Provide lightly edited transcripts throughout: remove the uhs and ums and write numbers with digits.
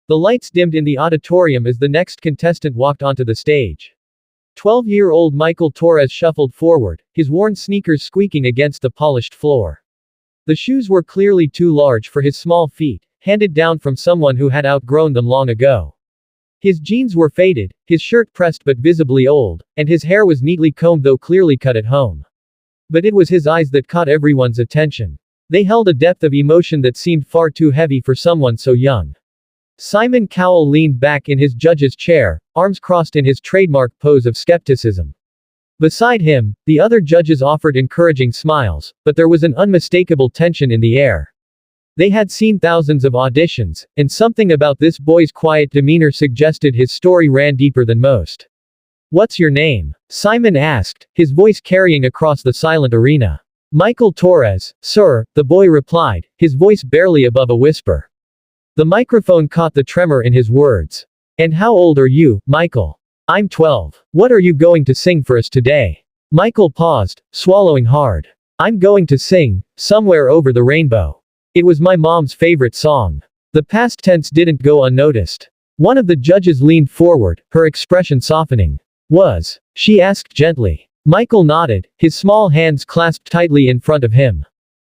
The lights dimmed in the auditorium as the next contestant walked onto the stage. 12-year-old Michael Torres shuffled forward, his worn sneakers squeaking against the polished floor. The shoes were clearly too large for his small feet, handed down from someone who had outgrown them long ago. His jeans were faded, his shirt pressed but visibly old, and his hair was neatly combed though clearly cut at home. But it was his eyes that caught everyone's attention. They held a depth of emotion that seemed far too heavy for someone so young. Simon Cowell leaned back in his judge's chair, arms crossed in his trademark pose of skepticism. Beside him, the other judges offered encouraging smiles, but there was an unmistakable tension in the air. They had seen thousands of auditions, and something about this boy's quiet demeanor suggested his story ran deeper than most. "What's your name?" Simon asked, his voice carrying across the silent arena. "Michael Torres, sir," the boy replied, his voice barely above a whisper. The microphone caught the tremor in his words. "And how old are you, Michael?" "I'm 12. What are you going to sing for us today?" Michael paused, swallowing hard. "I'm going to sing, Somewhere Over the Rainbow. It was my mom's favorite song." The past tense didn't go unnoticed. One of the judges leaned forward, her expression softening. "Was?" she asked gently. Michael nodded, his small hands clasped tightly in front of him.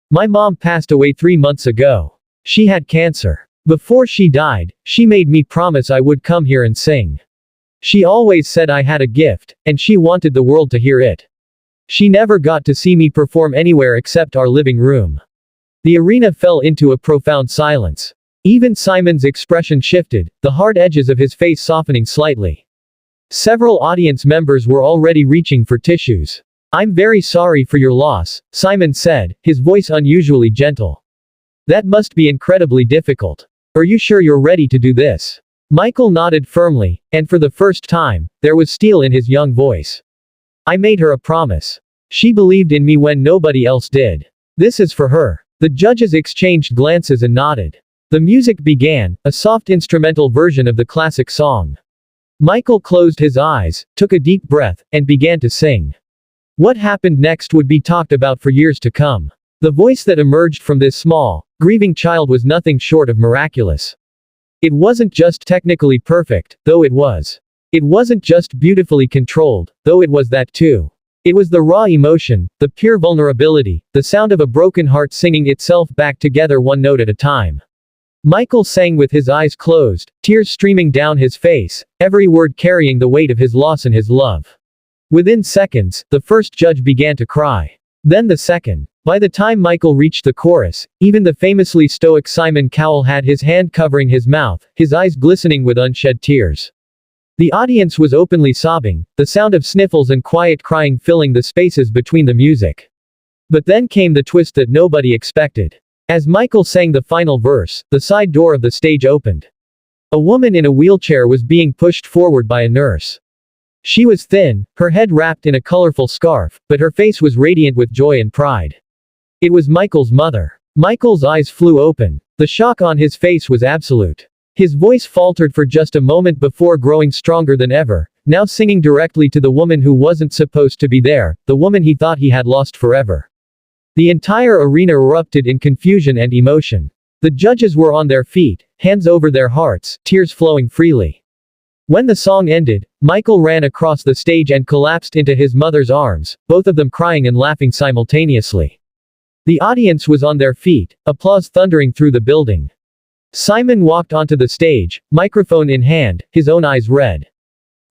"My mom passed away 3 months ago. She had cancer. Before she died, she made me promise I would come here and sing. She always said I had a gift, and she wanted the world to hear it. She never got to see me perform anywhere except our living room." The arena fell into a profound silence. Even Simon's expression shifted, the hard edges of his face softening slightly. Several audience members were already reaching for tissues. "I'm very sorry for your loss," Simon said, his voice unusually gentle. "That must be incredibly difficult. Are you sure you're ready to do this?" Michael nodded firmly, and for the first time, there was steel in his young voice. "I made her a promise. She believed in me when nobody else did. This is for her." The judges exchanged glances and nodded. The music began, a soft instrumental version of the classic song. Michael closed his eyes, took a deep breath, and began to sing. What happened next would be talked about for years to come. The voice that emerged from this small, grieving child was nothing short of miraculous. It wasn't just technically perfect, though it was. It wasn't just beautifully controlled, though it was that too. It was the raw emotion, the pure vulnerability, the sound of a broken heart singing itself back together one note at a time. Michael sang with his eyes closed, tears streaming down his face, every word carrying the weight of his loss and his love. Within seconds, the first judge began to cry. Then the second. By the time Michael reached the chorus, even the famously stoic Simon Cowell had his hand covering his mouth, his eyes glistening with unshed tears. The audience was openly sobbing, the sound of sniffles and quiet crying filling the spaces between the music. But then came the twist that nobody expected. As Michael sang the final verse, the side door of the stage opened. A woman in a wheelchair was being pushed forward by a nurse. She was thin, her head wrapped in a colorful scarf, but her face was radiant with joy and pride. It was Michael's mother. Michael's eyes flew open. The shock on his face was absolute. His voice faltered for just a moment before growing stronger than ever, now singing directly to the woman who wasn't supposed to be there, the woman he thought he had lost forever. The entire arena erupted in confusion and emotion. The judges were on their feet, hands over their hearts, tears flowing freely. When the song ended, Michael ran across the stage and collapsed into his mother's arms, both of them crying and laughing simultaneously. The audience was on their feet, applause thundering through the building. Simon walked onto the stage, microphone in hand, his own eyes red.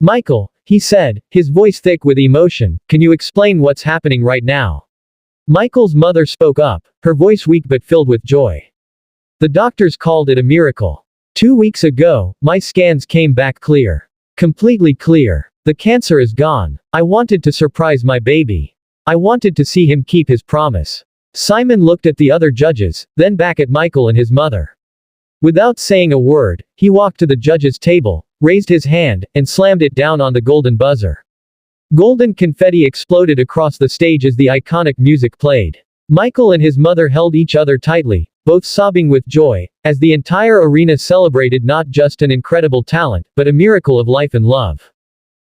"Michael," he said, his voice thick with emotion, "can you explain what's happening right now?" Michael's mother spoke up, her voice weak but filled with joy. "The doctors called it a miracle. 2 weeks ago, my scans came back clear. Completely clear. The cancer is gone. I wanted to surprise my baby. I wanted to see him keep his promise." Simon looked at the other judges, then back at Michael and his mother. Without saying a word, he walked to the judge's table, raised his hand, and slammed it down on the golden buzzer. Golden confetti exploded across the stage as the iconic music played. Michael and his mother held each other tightly, both sobbing with joy, as the entire arena celebrated not just an incredible talent, but a miracle of life and love.